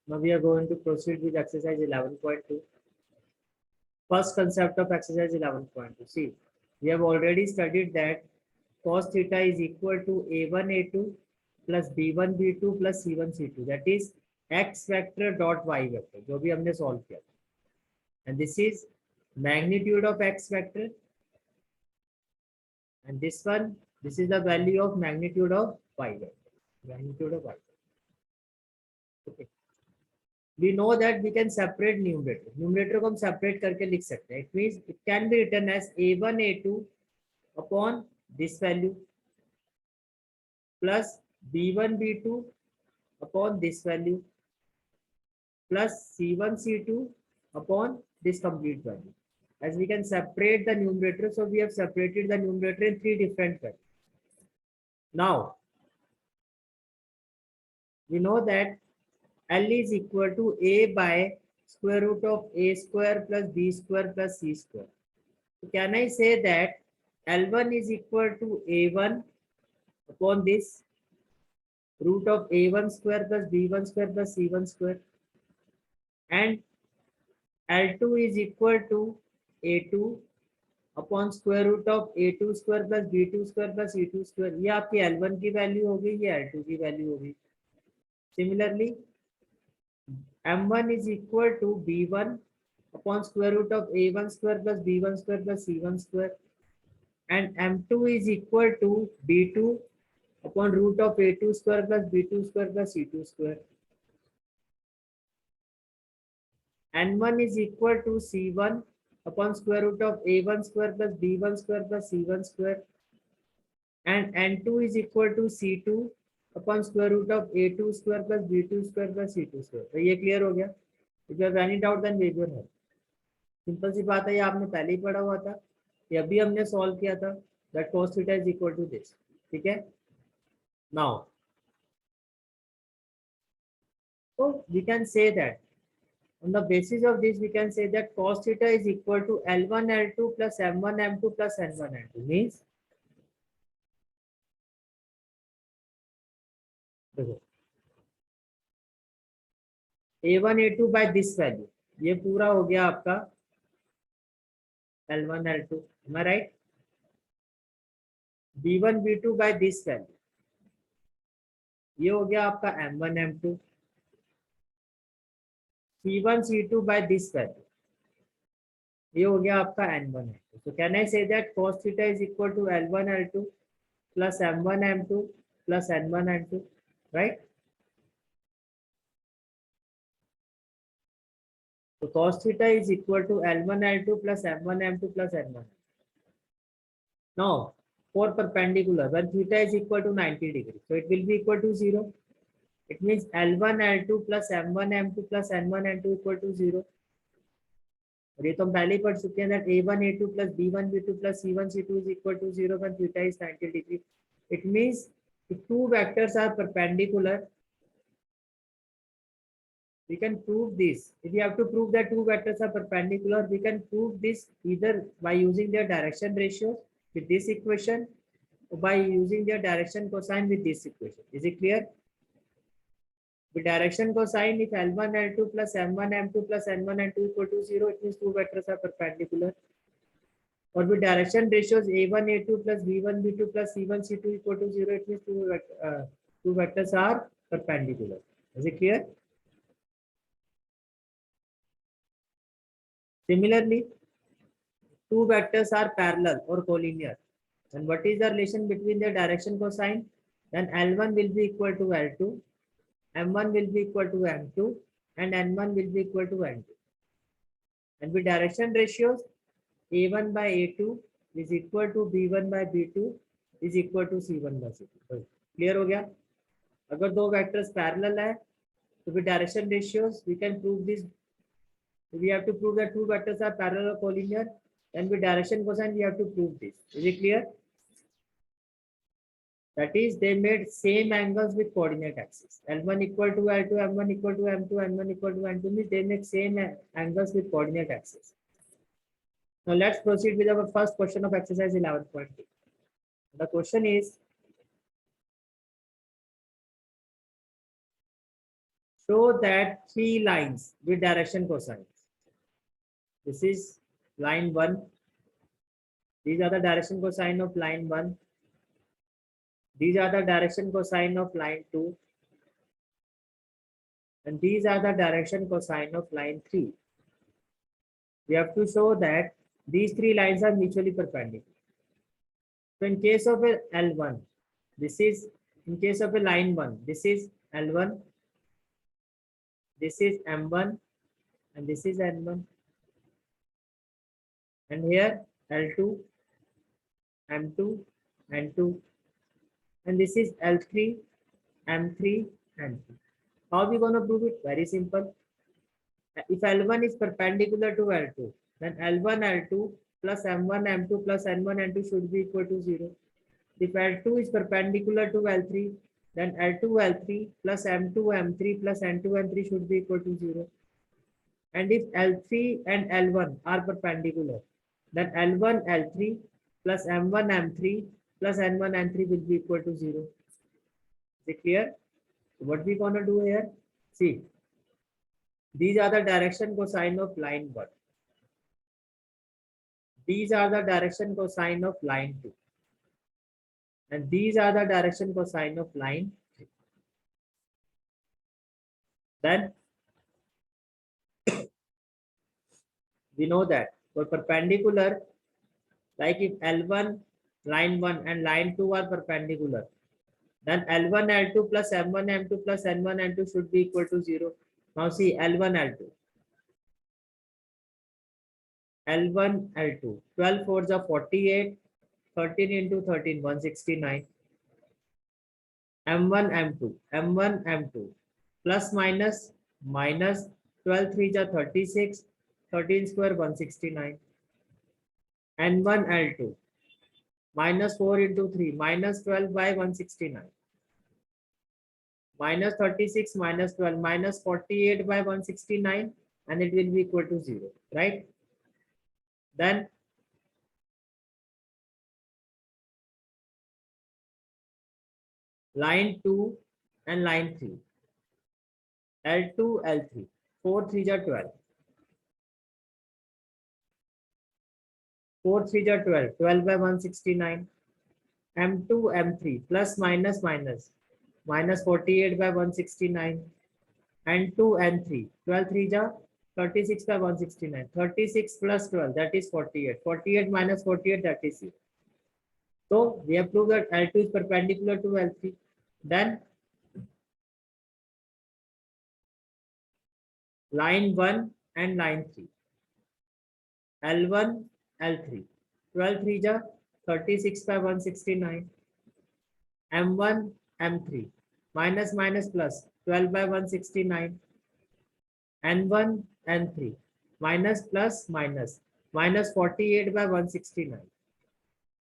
Now we are going to proceed with exercise 11.2. First concept of exercise 11.2. See, we have already studied that cos theta is equal to a1 a2 plus b1 b2 plus c1 c2. That is x vector dot y vector, जो भी हमने solve किया. And this is magnitude of x vector. And this one, this is the value of magnitude of y vector. Magnitude of y vector. Okay. We know that we can separate numerator. Numerator को हम separate करके लिख सकते हैं. It means it can be written as a1 a2 upon this value plus b1 b2 upon this value plus c1 c2 upon this complete value. As we can separate the numerator, so we have separated the numerator in three different values. Now we know that L is equal to a by square root of a square plus b square plus c square. So can I say that L1 is equal to a1 upon this root of a1 square plus b1 square plus c1 square, and L2 is equal to a2 upon square root of a2 square plus b2 square plus c2 square. ये आपकी L1 की value होगी, ये L2 की value होगी. Similarly, m1 is equal to b1 upon square root of a1 square plus b1 square plus c1 square, and m2 is equal to b2 upon root of a2 square plus b2 square plus c2 square. n1 is equal to c1 upon square root of a1 square plus b1 square plus c1 square, and n2 is equal to c2 upon square root of a2 square plus b2 square plus c2 square. तो ये clear हो गया. If you have any doubt, then wave your hand. Simple सी बात है, ये आपने पहले ही पढ़ा हुआ था, ये अभी हमने सॉल्व किया था. That cos theta is equal to this. ठीक है. Now, so we can say that on the basis of this, we can say that cos theta is equal to L1 L2 plus M1 M2 plus N1 N2. Means देखो A1 A2 by this value, ये पूरा हो गया आपका L1 L2. Am I right? B1 B2 by this value, ये हो गया आपका M1 M2. C1 C2 by this value, ये हो गया आपका N1 N2. So can I say that cos theta is equal to L1 L2 plus M1 M2 plus N1 N2, right? So cos theta is equal to L1 L2 plus M1 M2 plus N1. Now for perpendicular, when theta is equal to 90 degrees, so it will be equal to 0. It means L1 L2 plus M1 M2 plus N1 N2 equal to 0. और ये तो हम पहले ही पढ़ चुके हैं that A1 A2 plus B1 B2 plus C1 C2 is equal to 0 when theta is 90 degrees. It means if two vectors are perpendicular, we can prove this. If we have to prove that two vectors are perpendicular, we can prove this either by using their direction ratios with this equation or by using their direction cosine with this equation. Is it clear? With direction cosine, if L1 L2 plus M1 M2 plus N1 N2 equal to 0, it means two vectors are perpendicular. Or with direction ratios A1 A2 plus B1 B2 plus C1 C2 equal to 0, it means two vectors are perpendicular. Is it clear? Similarly, two vectors are parallel or collinear. And what is the relation between their direction cosine? Then L1 will be equal to L2, M1 will be equal to M2, and N1 will be equal to N2. And with direction ratios, A1 by A2 is equal to B1 by B2 is equal to C1 by C2. Clear हो गया? अगर दो vectors parallel है, तो with direction ratios we can prove this. We have to prove that two vectors are parallel or collinear, and with direction cosine we have to prove this. Is it clear? That is, they made same angles with coordinate axis. L1 equal to L2, M1 equal to M2, N1 equal to N2 means they make same angles with coordinate axis. Now let's proceed with our first question of exercise 11.2. The question is, show that three lines with direction cosines. This is line 1. These are the direction cosine of line 1. These are the direction cosine of line 2. And these are the direction cosine of line 3. We have to show that these three lines are mutually perpendicular. So in case of a L1, this is, in case of a line 1, this is L1, this is M1, and this is N1. And here L2, M2, N2, and this is L3, M3, N3. How are we going to prove it? Very simple. If L1 is perpendicular to L2, then L1, L2 plus M1, M2 plus N1, N2 should be equal to 0. If L2 is perpendicular to L3, then L2, L3 plus M2, M3 plus N2, N3 should be equal to 0. And if L3 and L1 are perpendicular, then L1, L3 plus M1, M3 plus N1, N3 will be equal to 0. Is it clear? So what we gonna do here? See, these are the direction cosine of line 1. These are the direction cosine of line 2. And these are the direction cosine of line 3. Then we know that for perpendicular, like if L1, line 1 and line 2 are perpendicular, then L1, L2 plus M1, M2 plus N1, N2 should be equal to 0. Now see L1, L2. L1, L2. 12 4s are 48. 13 into 13, 169. M1, M2. M1, M2. Plus minus, minus 12 3s are 36. 13 square, 169. N1, L2. Minus 4 into 3, minus 12 by 169. Minus 36 minus 12 minus 48 by 169, and it will be equal to 0, right? Then line 2 and line 3. L2, L3. 4 3s are 12. 4 3s are 12. 12 by 169. M2, M3. Plus minus minus. Minus 48 by 169. And 2 and 3. 12 3s are 36 by 169. 36 plus 12, that is 48. 48 minus 48, that is 0. So we have proved that L2 is perpendicular to L3. Then line 1 and line 3. L1, L3. 12 3s are 36 by 169. M1, M3. Minus minus plus 12 by 169. N1, N3. Minus plus minus. Minus 48 by 169.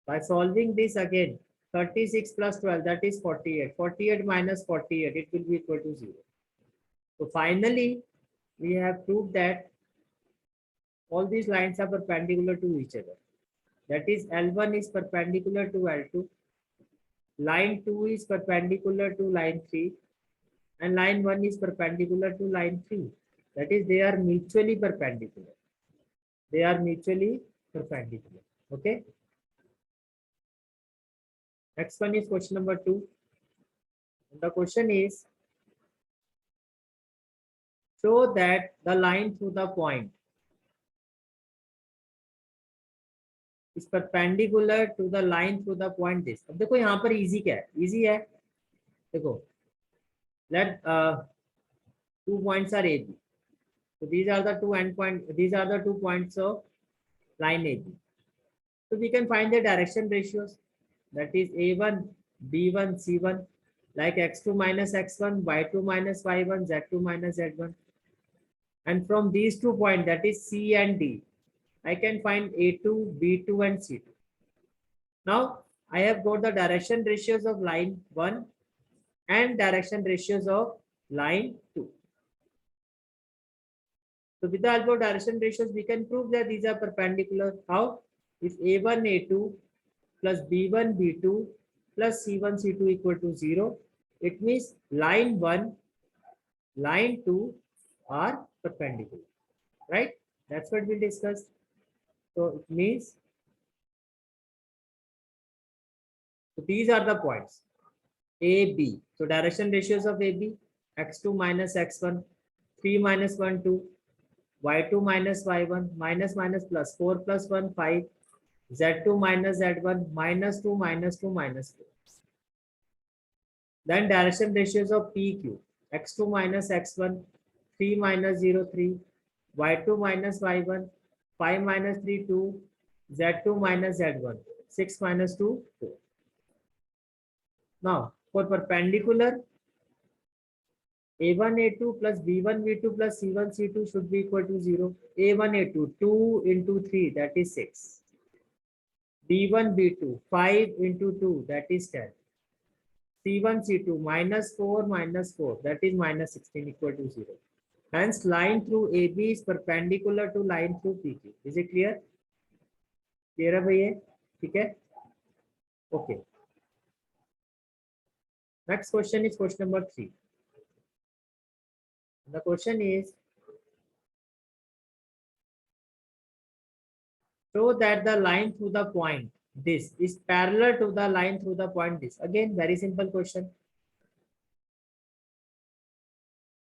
By solving this again, 36 plus 12, that is 48. 48 minus 48, it will be equal to 0. So finally, we have proved that all these lines are perpendicular to each other. That is, L1 is perpendicular to L2. Line 2 is perpendicular to line 3. And line 1 is perpendicular to line 3. That is, they are mutually perpendicular. They are mutually perpendicular. Okay. Next one is question number 2. The question is, show that the line through the point is perpendicular to the line through the point this. अब देखो यहाँ पर easy क्या है? Easy है. देखो, let 2 points are AB. So these are the two end point. These are the 2 points of line AB. So we can find the direction ratios. That is A1, B1, C1, like x2 minus x1, y2 minus y1, z2 minus z1. And from these 2 points, that is C and D, I can find A2, B2 and C2. Now I have got the direction ratios of line 1 and direction ratios of line 2. So with the help of direction ratios, we can prove that these are perpendicular. How? If A1, A2 plus B1, B2 plus C1, C2 equal to 0, it means line 1 line 2 are perpendicular, right? That's what we discussed. So it means, so these are the points AB. So direction ratios of AB, x2 minus x1, 3 minus 1, 2, y2 minus y1, minus minus plus 4 plus 1, 5, z2 minus z1, minus 2 minus 2 minus 2. Then direction ratios of PQ, x2 minus x1, 3 minus 0, 3, y2 minus y1, 5 minus 3, 2, z2 minus z1, 6 minus 2, 4. Now, for perpendicular, A1, A2 plus B1, B2 plus C1, C2 should be equal to 0. A1, A2, 2 into 3, that is 6. B1, B2, 5 into 2, that is 10. C1, C2, minus 4, minus 4, that is minus 16, equal to 0. Hence, line through AB is perpendicular to line through PQ. Is it clear? Clear है भैया? ठीक है? Okay. Next question is question number 3. The question is, show that the line through the point this is parallel to the line through the point this. Again, very simple question.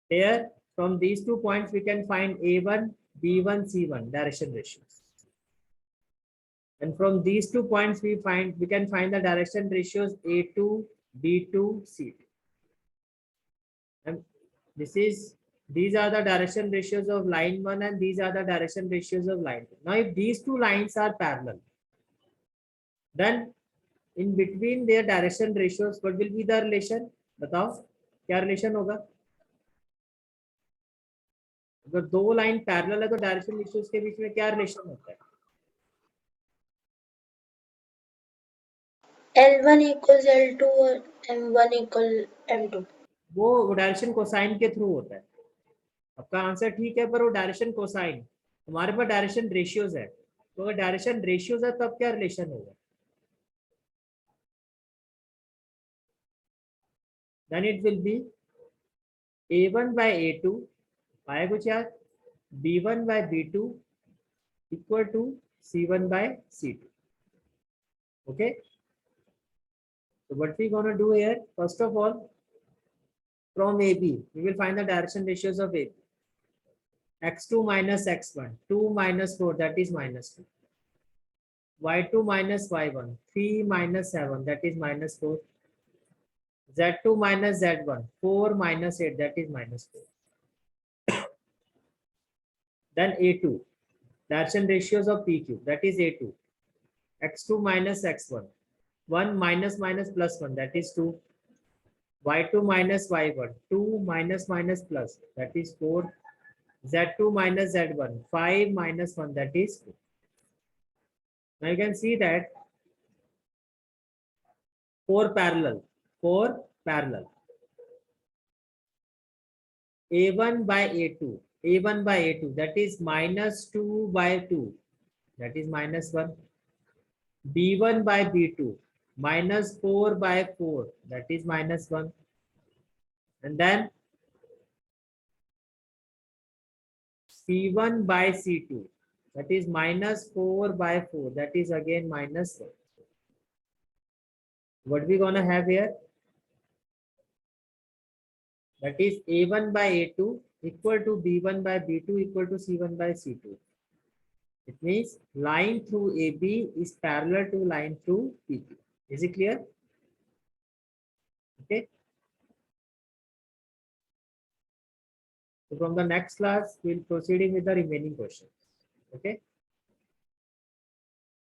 Here, from these 2 points, we can find A1, B1, C1 direction ratios. And from these 2 points, we can find the direction ratios A2, B2, C2. And these are the direction ratios of line 1 and these are the direction ratios of line 2. Now, if these 2 lines are parallel, then in between their direction ratios, what will be the relation? बताओ क्या relation होगा? अगर 2 line parallel है तो direction ratios के बीच में क्या relation होता है? L1 equals L2 और M1 equal M2. वो डायरेक्शन कोसाइन के थ्रू होता है. आपका आंसर ठीक है, पर वो डायरेक्शन कोसाइन, हमारे पास डायरेक्शन रेशियोज है. तो अगर डायरेक्शन रेशियोज है तब क्या रिलेशन होगा? Then it will be A1 by A2, आया कुछ यार? B1 by B2 equal to C1 by C2. Okay. So what we gonna do here? First of all, from AB, we will find the direction ratios of AB. X2 minus X1, 2 minus 4, that is minus 2. Y2 minus Y1, 3 minus 7, that is minus 4. Z2 minus Z1, 4 minus 8, that is minus 4. Then A2, direction ratios of PQ, that is A2. X2 minus X1, 1 minus minus plus 1, that is 2. Y2 minus Y1, 2 minus minus plus, that is 4. Z2 minus Z1, 5 minus 1, that is 2. Now you can see that 4 parallel, A1 by A2, that is minus 2 by 2, that is minus 1. B1 by B2, minus 4 by 4, that is minus 1. And then C1 by C2, that is minus 4 by 4, that is again minus 1. What we gonna have here? That is A1 by A2 equal to B1 by B2 equal to C1 by C2. It means line through AB is parallel to line through PQ. Is it clear? Okay. So from the next class, we'll proceeding with the remaining questions. Okay.